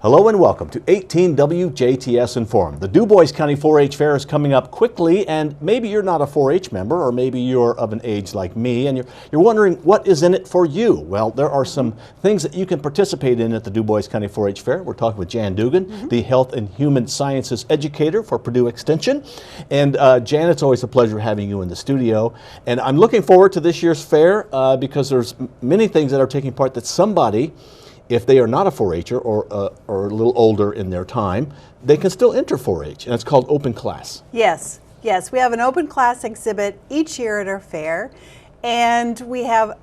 Hello and welcome to 18WJTS Inform. The Dubois County 4-H Fair is coming up quickly, and maybe you're not a 4-H member, or maybe you're of an age like me, and you're wondering what is in it for you. Well, there are some things that you can participate in at the Dubois County 4-H Fair. We're talking with Jan Dougan, the Health and Human Sciences Educator for Purdue Extension. And Jan, it's always a pleasure having you in the studio. And I'm looking forward to this year's fair because there's many things that are taking part that somebody, if they are not a 4-H'er or a little older in their time, they can still enter 4-H, and it's called Open Class. Yes, we have an Open Class exhibit each year at our fair, and we have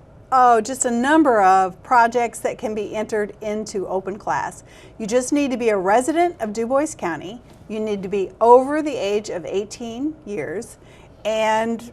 just a number of projects that can be entered into Open Class. You just need to be a resident of Dubois County, you need to be over the age of 18 years, and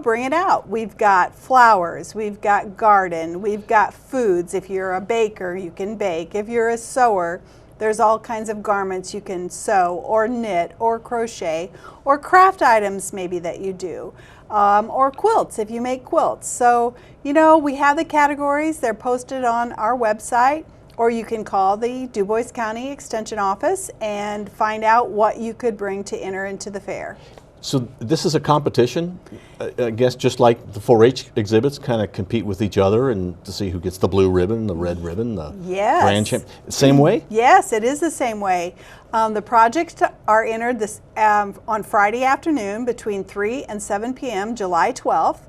bring it out. We've got flowers, we've got garden, we've got foods. If you're a baker, you can bake. If you're a sewer, there's all kinds of garments you can sew or knit or crochet or craft items maybe that you do. Or quilts if you make quilts. So, we have the categories. They're posted on our website, or you can call the Dubois County Extension Office and find out what you could bring to enter into the fair. So this is a competition, I guess, just like the 4-H exhibits kind of compete with each other and to see who gets the blue ribbon, the red ribbon, the grand champion. Same way? Yes, it is the same way. The projects are entered on Friday afternoon between 3 and 7 p.m., July 12th,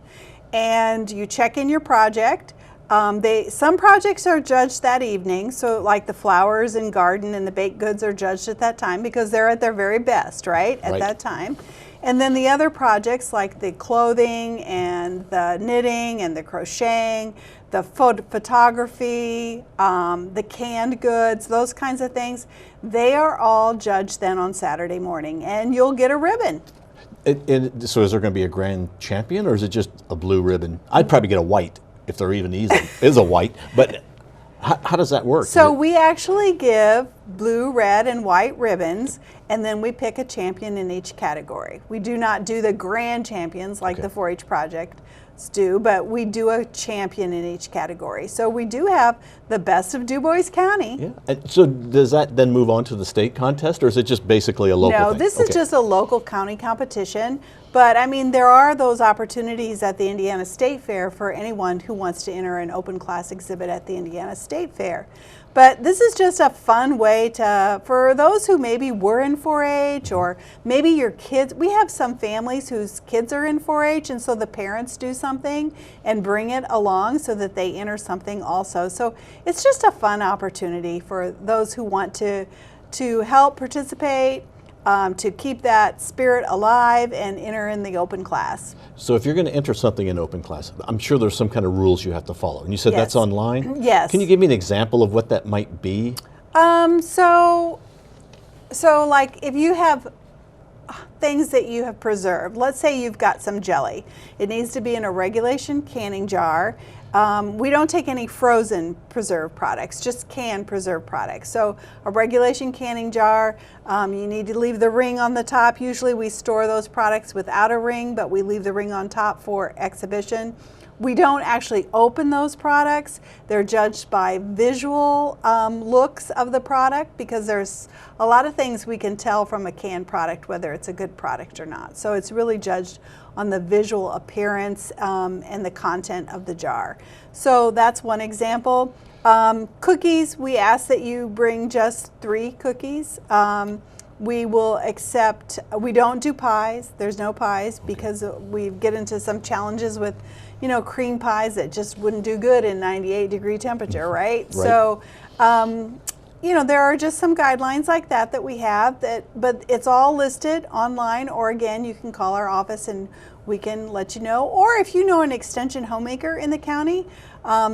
and you check in your project. Some projects are judged that evening, so like the flowers and garden and the baked goods are judged at that time because they're at their very best, right, at that time. And then the other projects like the clothing and the knitting and the crocheting, the photography, the canned goods, those kinds of things, they are all judged then on Saturday morning, and you'll get a ribbon. So is there going to be a grand champion, or is it just a blue ribbon? I'd probably get a white, if there even is a white, but how does that work? So we actually give blue, red, and white ribbons, and then we pick a champion in each category. We do not do the grand champions like the 4-H projects do, but we do a champion in each category. So we do have the best of Dubois County. Yeah. And so does that then move on to the state contest, or is it just basically a local thing? No, this is just a local county competition. But I mean, there are those opportunities at the Indiana State Fair for anyone who wants to enter an open class exhibit at the Indiana State Fair. But this is just a fun way for those who maybe were in 4-H, or maybe your kids. We have some families whose kids are in 4-H, and so the parents do something and bring it along so that they enter something also. So it's just a fun opportunity for those who want to help participate, to keep that spirit alive and enter in the open class. So if you're going to enter something in open class, I'm sure there's some kind of rules you have to follow. And you said that's online? Yes. Can you give me an example of what that might be? So like if you have things that you have preserved, let's say you've got some jelly. It needs to be in a regulation canning jar. We don't take any frozen preserved products, just canned preserved products. So a regulation canning jar, you need to leave the ring on the top. Usually we store those products without a ring, but we leave the ring on top for exhibition. We don't actually open those products. They're judged by visual looks of the product, because there's a lot of things we can tell from a canned product whether it's a good product or not. So it's really judged on the visual appearance and the content of the jar. So that's one example. Cookies, we ask that you bring just 3 cookies. We will accept, we don't do pies. There's no pies because we get into some challenges with cream pies that just wouldn't do good in 98-degree temperature, right? So, there are just some guidelines like that we have, but it's all listed online, or again, you can call our office and we can let you know. Or if you know an extension homemaker in the county,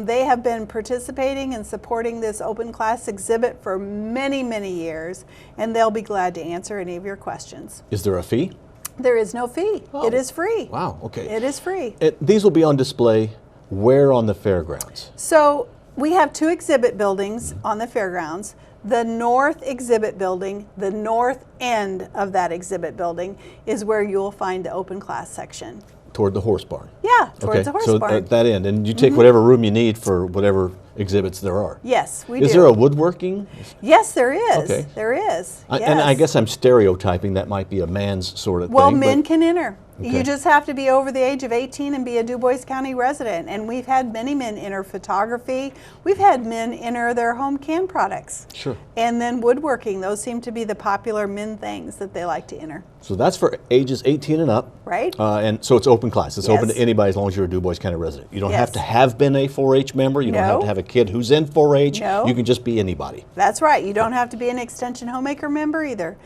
they have been participating and supporting this open class exhibit for many, many years, and they'll be glad to answer any of your questions. Is there a fee? There is no fee. Oh. It is free. Wow, okay. It is free. These will be on display where on the fairgrounds? So we have 2 exhibit buildings on the fairgrounds. The north exhibit building, the north end of that exhibit building, is where you'll find the open class section. Toward the horse barn? Yeah, towards the horse barn. So at that end. And you take whatever room you need for whatever exhibits there are. Yes, we do. Is there a woodworking? Yes, there is. Okay. There is. And I Yes. guess I'm stereotyping. That might be a man's sort of Well, thing. men but- can enter. Okay. You just have to be over the age of 18 and be a Dubois County resident. And we've had many men enter photography. We've had men enter their home can products. Sure. And then woodworking. Those seem to be the popular men things that they like to enter. So that's for ages 18 and up. Right. And so it's open class. It's open to Yes. anybody as long as you're a Dubois County resident. You don't have Yes. to have been a 4-H member. You don't have No. to have a kid who's in 4-H. No. You can just be anybody. That's right. You don't have to be an Extension Homemaker member either.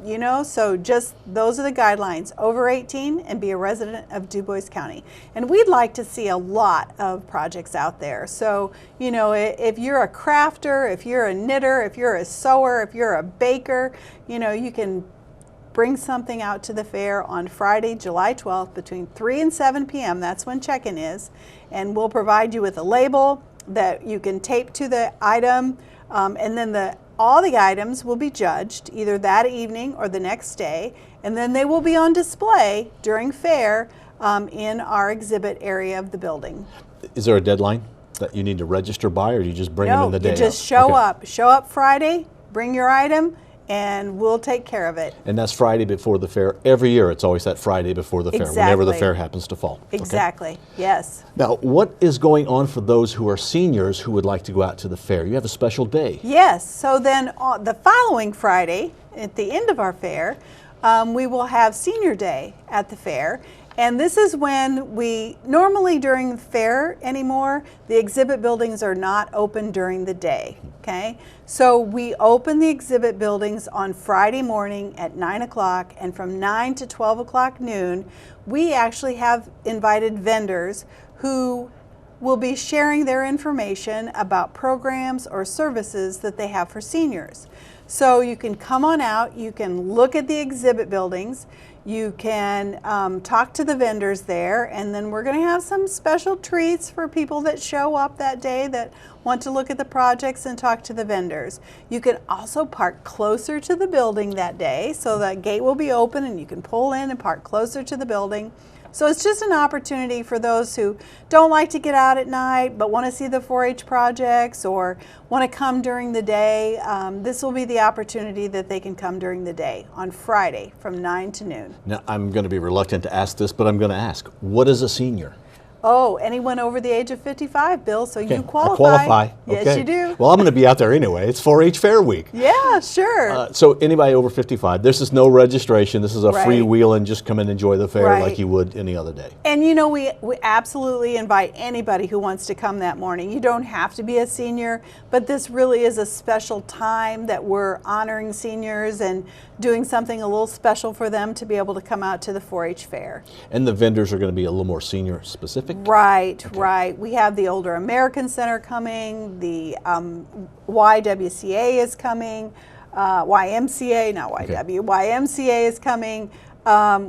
You know, so just those are the guidelines. Over 18 and be a resident of Dubois County. And we'd like to see a lot of projects out there. So, you know, if you're a crafter, if you're a knitter, if you're a sewer, if you're a baker, you know, you can bring something out to the fair on Friday, July 12th between 3 and 7 p.m. That's when check-in is. And we'll provide you with a label that you can tape to the item, and then all the items will be judged either that evening or the next day, and then they will be on display during fair in our exhibit area of the building. Is there a deadline that you need to register by, or do you just bring them in the day? You just of? show Okay. up. Show up Friday, bring your item, and we'll take care of it. And that's Friday before the fair. Every year it's always that Friday before the fair, whenever the Exactly. fair happens to fall. Okay? Exactly. Yes. Now, what is going on for those who are seniors who would like to go out to the fair? You have a special day. Yes. So then the following Friday, at the end of our fair, we will have Senior Day at the fair. And this is when normally during the fair anymore, the exhibit buildings are not open during the day, okay? So we open the exhibit buildings on Friday morning at 9 o'clock, and from 9 to 12 o'clock noon, we actually have invited vendors who will be sharing their information about programs or services that they have for seniors. So you can come on out, you can look at the exhibit buildings, you can talk to the vendors there, and then we're going to have some special treats for people that show up that day that want to look at the projects and talk to the vendors. You can also park closer to the building that day, so that gate will be open and you can pull in and park closer to the building. So it's just an opportunity for those who don't like to get out at night but want to see the 4-H projects or want to come during the day. This will be the opportunity that they can come during the day on Friday from 9 to noon. Now, I'm going to be reluctant to ask this, but I'm going to ask, what is a senior? Oh, anyone over the age of 55, Bill, so Okay, you qualify. I qualify. Yes, Okay. you do. Well, I'm going to be out there anyway. It's 4-H Fair Week. Yeah, sure. So anybody over 55, this is no registration. This is a Right. freewheeling, just come and enjoy the fair Right. like you would any other day. And you know, we absolutely invite anybody who wants to come that morning. You don't have to be a senior, but this really is a special time that we're honoring seniors and doing something a little special for them to be able to come out to the 4-H fair. And the vendors are going to be a little more senior specific. Right, right. We have the Older American Center coming, the YWCA is coming, YMCA, not YW, YMCA is coming.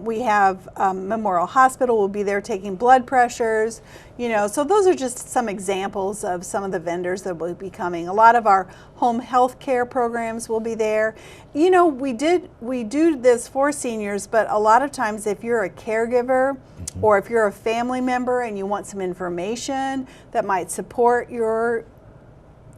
We have Memorial Hospital will be there taking blood pressures, you know, so those are just some examples of some of the vendors that will be coming. A lot of our home health care programs will be there. You know, we do this for seniors, but a lot of times if you're a caregiver or if you're a family member and you want some information that might support your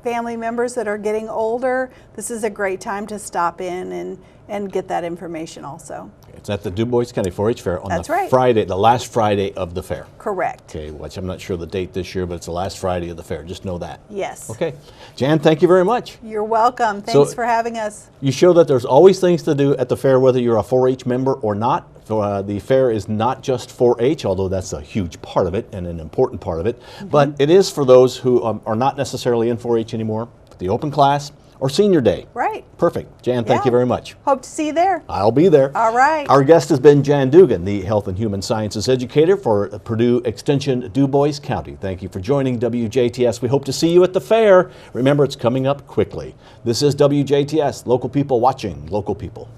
family members that are getting older, this is a great time to stop in and get that information also. It's at the Dubois County 4-H Fair on That's the right. Friday, the last Friday of the fair. Correct. Okay, which I'm not sure the date this year, but it's the last Friday of the fair. Just know that. Yes. Okay. Jan, thank you very much. You're welcome. Thanks for having us. You show that there's always things to do at the fair, whether you're a 4-H member or not. So, the fair is not just 4-H, although that's a huge part of it and an important part of it, but it is for those who are not necessarily in 4-H anymore, the open class or senior day. Right. Perfect. Jan, thank you very much. Hope to see you there. I'll be there. All right. Our guest has been Jan Dougan, the Health and Human Sciences educator for Purdue Extension Dubois County. Thank you for joining WJTS. We hope to see you at the fair. Remember, it's coming up quickly. This is WJTS, local people watching local people.